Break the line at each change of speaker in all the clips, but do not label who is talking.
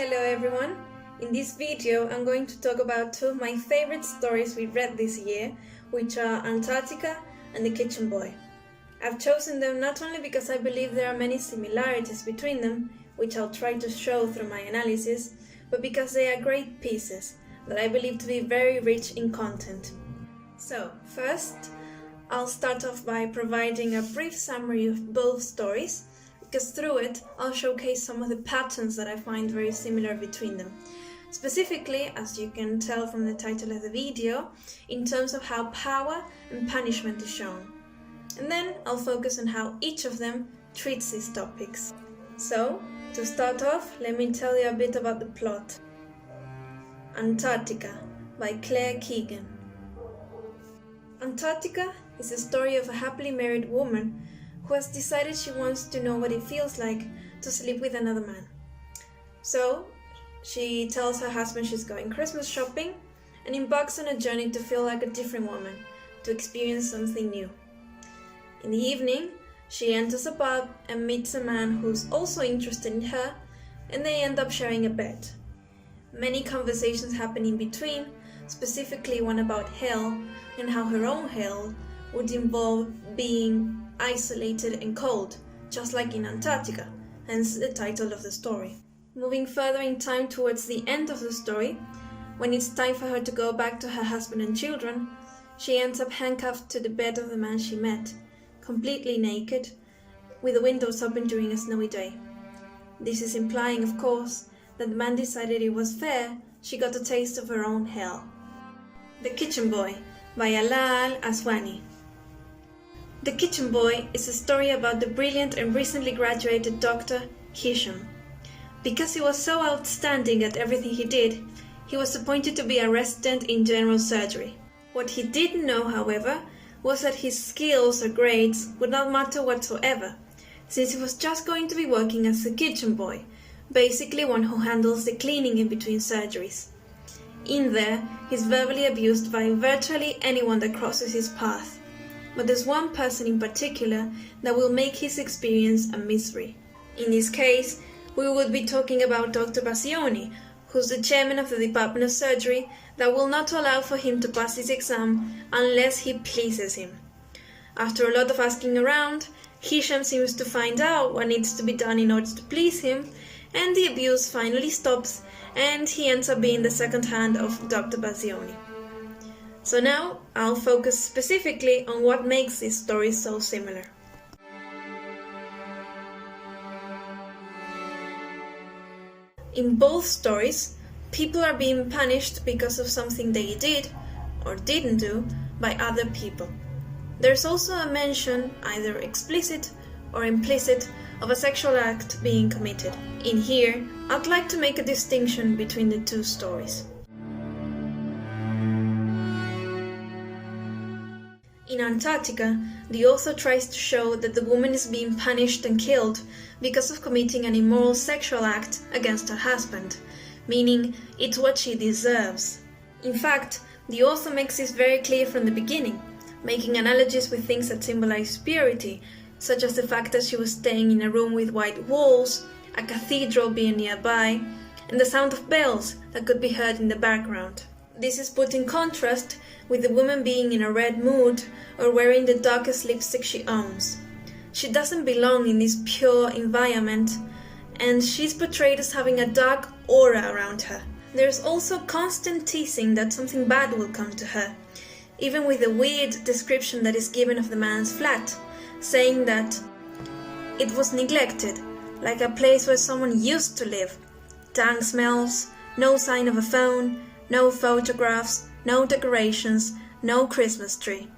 Hello everyone! In this video I'm going to talk about two of my favorite stories we read this year, which are Antarctica and The Kitchen Boy. I've chosen them not only because I believe there are many similarities between them, which I'll try to show through my analysis, but because they are great pieces that I believe to be very rich in content. So, first, I'll start off by providing a brief summary of both stories, because through it I'll showcase some of the patterns that I find very similar between them. Specifically, as you can tell from the title of the video, in terms of how power and punishment is shown. And then I'll focus on how each of them treats these topics. So, to start off, let me tell you a bit about the plot. Antarctica by Claire Keegan. Antarctica is the story of a happily married woman who has decided she wants to know what it feels like to sleep with another man. So, she tells her husband she's going Christmas shopping and embarks on a journey to feel like a different woman, to experience something new. In the evening, she enters a pub and meets a man who's also interested in her, and they end up sharing a bed. Many conversations happen in between, specifically one about hell and how her own hell would involve being isolated and cold, just like in Antarctica, hence the title of the story. Moving further in time towards the end of the story, when it's time for her to go back to her husband and children, she ends up handcuffed to the bed of the man she met, completely naked, with the windows open during a snowy day. This is implying, of course, that the man decided it was fair she got a taste of her own hell. The Kitchen Boy by Alaa Al-Aswani. The Kitchen Boy is a story about the brilliant and recently graduated doctor Hisham. Because he was so outstanding at everything he did, he was appointed to be a resident in general surgery. What he didn't know, however, was that his skills or grades would not matter whatsoever, since he was just going to be working as a kitchen boy, basically one who handles the cleaning in between surgeries. In there, he's verbally abused by virtually anyone that crosses his path. But there's one person in particular that will make his experience a misery. In this case, we would be talking about Dr. Bassioni, who's the chairman of the Department of Surgery that will not allow for him to pass his exam unless he pleases him. After a lot of asking around, Hisham seems to find out what needs to be done in order to please him, and the abuse finally stops, and he ends up being the second hand of Dr. Bassioni. So now, I'll focus specifically on what makes this story so similar. In both stories, people are being punished because of something they did, or didn't do, by other people. There's also a mention, either explicit or implicit, of a sexual act being committed. In here, I'd like to make a distinction between the two stories. In Antarctica, the author tries to show that the woman is being punished and killed because of committing an immoral sexual act against her husband, meaning it's what she deserves. In fact, the author makes this very clear from the beginning, making analogies with things that symbolize purity, such as the fact that she was staying in a room with white walls, a cathedral being nearby, and the sound of bells that could be heard in the background. This is put in contrast with the woman being in a red mood or wearing the darkest lipstick she owns. She doesn't belong in this pure environment, and she's portrayed as having a dark aura around her. There's also constant teasing that something bad will come to her, even with the weird description that is given of the man's flat, saying that it was neglected, like a place where someone used to live. Dank smells, no sign of a phone, no photographs, no decorations, no Christmas tree.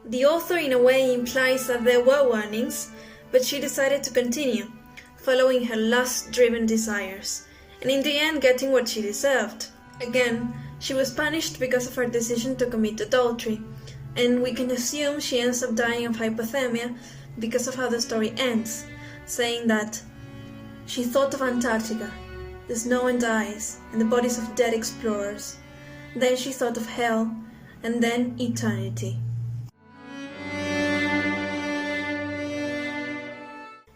The author in a way implies that there were warnings, but she decided to continue, following her lust-driven desires, and in the end getting what she deserved. Again, she was punished because of her decision to commit adultery, and we can assume she ends up dying of hypothermia because of how the story ends, saying that she thought of Antarctica, the snow and ice, and the bodies of dead explorers. Then she thought of hell, and then eternity.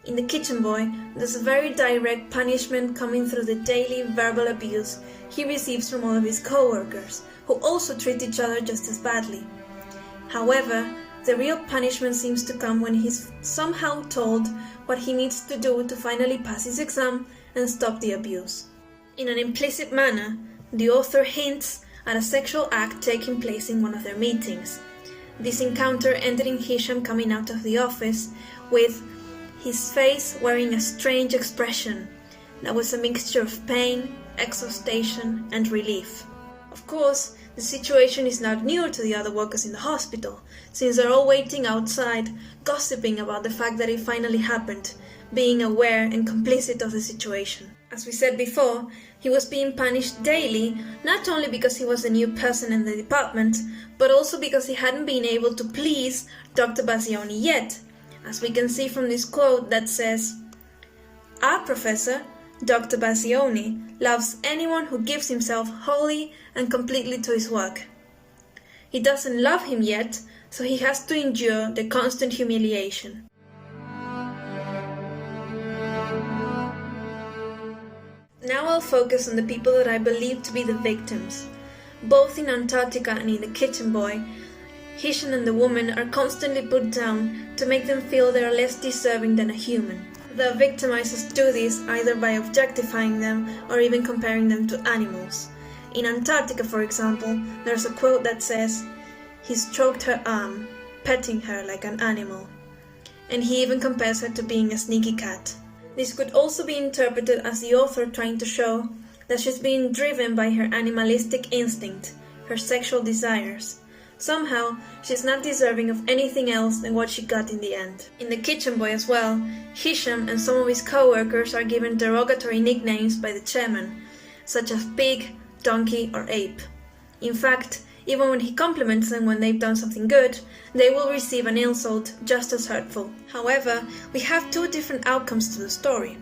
In The Kitchen Boy, there's a very direct punishment coming through the daily verbal abuse he receives from all of his co-workers, who also treat each other just as badly. However, the real punishment seems to come when he's somehow told what he needs to do to finally pass his exam and stop the abuse. In an implicit manner, the author hints at a sexual act taking place in one of their meetings. This encounter ended in Hisham coming out of the office with his face wearing a strange expression that was a mixture of pain, exhaustion, and relief. Of course, the situation is not new to the other workers in the hospital, since they're all waiting outside, gossiping about the fact that it finally happened, being aware and complicit of the situation. As we said before, he was being punished daily, not only because he was a new person in the department, but also because he hadn't been able to please Dr. Bassioni yet, as we can see from this quote that says, "Our professor, Dr. Bassioni, loves anyone who gives himself wholly and completely to his work. He doesn't love him yet, so he has to endure the constant humiliation." Now I'll focus on the people that I believe to be the victims. Both in Antarctica and in The Kitchen Boy, Hisham and the woman are constantly put down to make them feel they are less deserving than a human. The victimizers do this either by objectifying them or even comparing them to animals. In Antarctica, for example, there's a quote that says, "He stroked her arm, petting her like an animal." And he even compares her to being a sneaky cat. This could also be interpreted as the author trying to show that she's being driven by her animalistic instinct, her sexual desires. Somehow, she's not deserving of anything else than what she got in the end. In The Kitchen Boy as well, Hisham and some of his co-workers are given derogatory nicknames by the chairman, such as pig, donkey, or ape. In fact, even when he compliments them when they've done something good, they will receive an insult just as hurtful. However, we have two different outcomes to the story.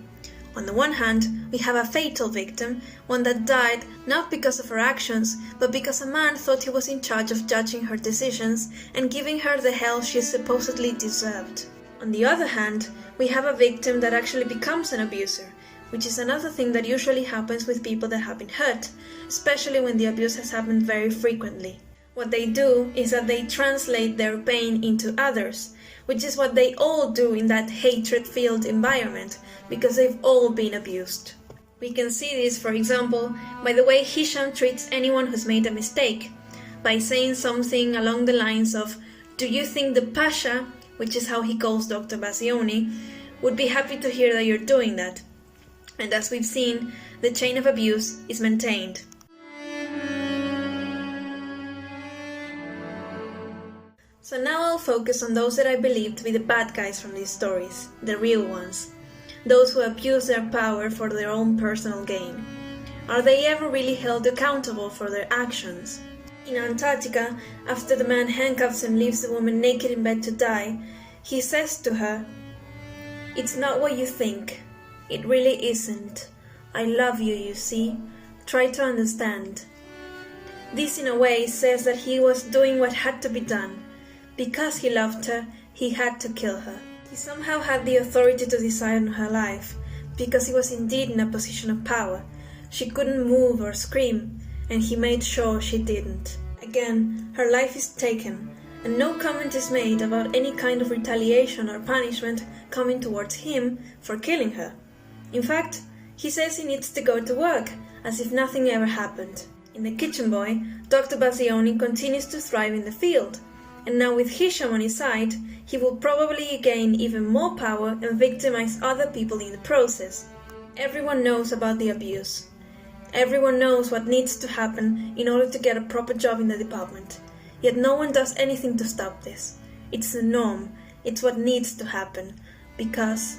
On the one hand, we have a fatal victim, one that died not because of her actions, but because a man thought he was in charge of judging her decisions and giving her the hell she supposedly deserved. On the other hand, we have a victim that actually becomes an abuser, which is another thing that usually happens with people that have been hurt, especially when the abuse has happened very frequently. What they do is that they translate their pain into others, which is what they all do in that hatred-filled environment, because they've all been abused. We can see this, for example, by the way Hisham treats anyone who's made a mistake, by saying something along the lines of, "Do you think the Pasha," which is how he calls Dr. Bassioni, "would be happy to hear that you're doing that?" And as we've seen, the chain of abuse is maintained. So now I'll focus on those that I believe to be the bad guys from these stories, the real ones. Those who abuse their power for their own personal gain. Are they ever really held accountable for their actions? In Antarctica, after the man handcuffs and leaves the woman naked in bed to die, he says to her, "It's not what you think. It really isn't. I love you, you see. Try to understand." This in a way says that he was doing what had to be done. Because he loved her, he had to kill her. He somehow had the authority to decide on her life, because he was indeed in a position of power. She couldn't move or scream, and he made sure she didn't. Again, her life is taken, and no comment is made about any kind of retaliation or punishment coming towards him for killing her. In fact, he says he needs to go to work, as if nothing ever happened. In The Kitchen Boy, Dr. Bassioni continues to thrive in the field, and now with Hisham on his side, he will probably gain even more power and victimize other people in the process. Everyone knows about the abuse. Everyone knows what needs to happen in order to get a proper job in the department. Yet no one does anything to stop this. It's the norm. It's what needs to happen. Because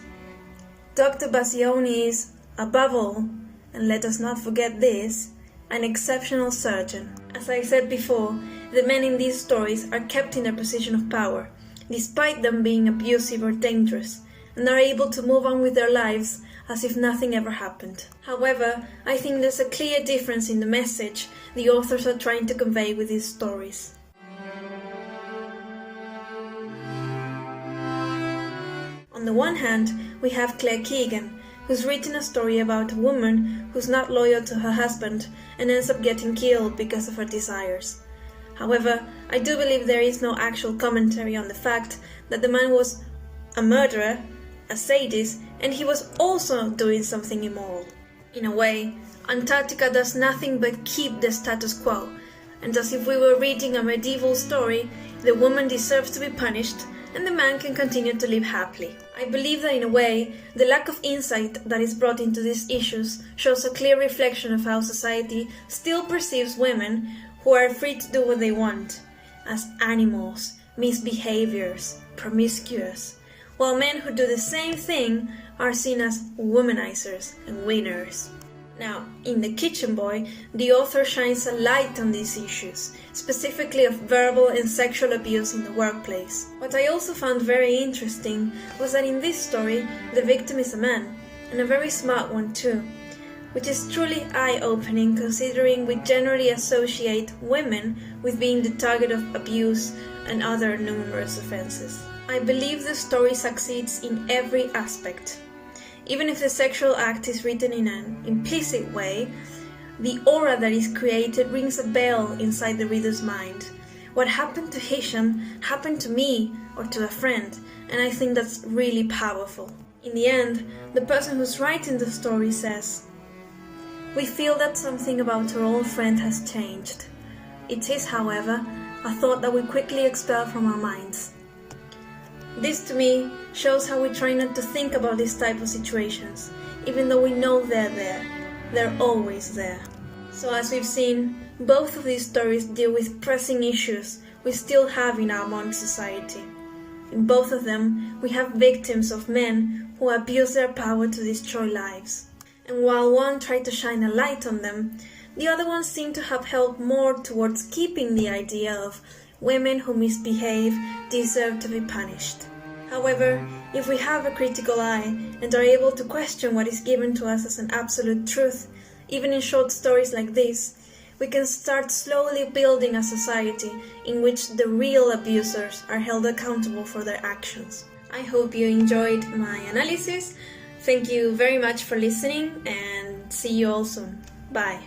Dr. Bassioni is, above all, and let us not forget this, an exceptional surgeon. As I said before, the men in these stories are kept in their position of power, despite them being abusive or dangerous, and are able to move on with their lives as if nothing ever happened. However, I think there's a clear difference in the message the authors are trying to convey with these stories. On On the one hand, we have Claire Keegan, who's written a story about a woman who's not loyal to her husband and ends up getting killed because of her desires. However, I do believe there is no actual commentary on the fact that the man was a murderer, a sadist, and he was also doing something immoral. In a way, Antarctica does nothing but keep the status quo, and as if we were reading a medieval story, the woman deserves to be punished and the man can continue to live happily. I believe that in a way, the lack of insight that is brought into these issues shows a clear reflection of how society still perceives women who are free to do what they want as animals, misbehaviors, promiscuous, while men who do the same thing are seen as womanizers and winners. Now, in The Kitchen Boy, the author shines a light on these issues, specifically of verbal and sexual abuse in the workplace. What I also found very interesting was that in this story, the victim is a man, and a very smart one too, which is truly eye-opening considering we generally associate women with being the target of abuse and other numerous offenses. I believe the story succeeds in every aspect. Even if the sexual act is written in an implicit way, the aura that is created rings a bell inside the reader's mind. What happened to Hisham happened to me or to a friend, and I think that's really powerful. In the end, the person who's writing the story says, "We feel that something about our old friend has changed. It is, however, a thought that we quickly expel from our minds." This to me shows how we try not to think about these type of situations, even though we know they're there. They're always there. So as we've seen, both of these stories deal with pressing issues we still have in our modern society. In both of them, we have victims of men who abuse their power to destroy lives. And while one tried to shine a light on them, the other one seemed to have helped more towards keeping the idea of women who misbehave deserve to be punished. However, if we have a critical eye and are able to question what is given to us as an absolute truth, even in short stories like this, we can start slowly building a society in which the real abusers are held accountable for their actions. I hope you enjoyed my analysis. Thank you very much for listening and see you all soon. Bye.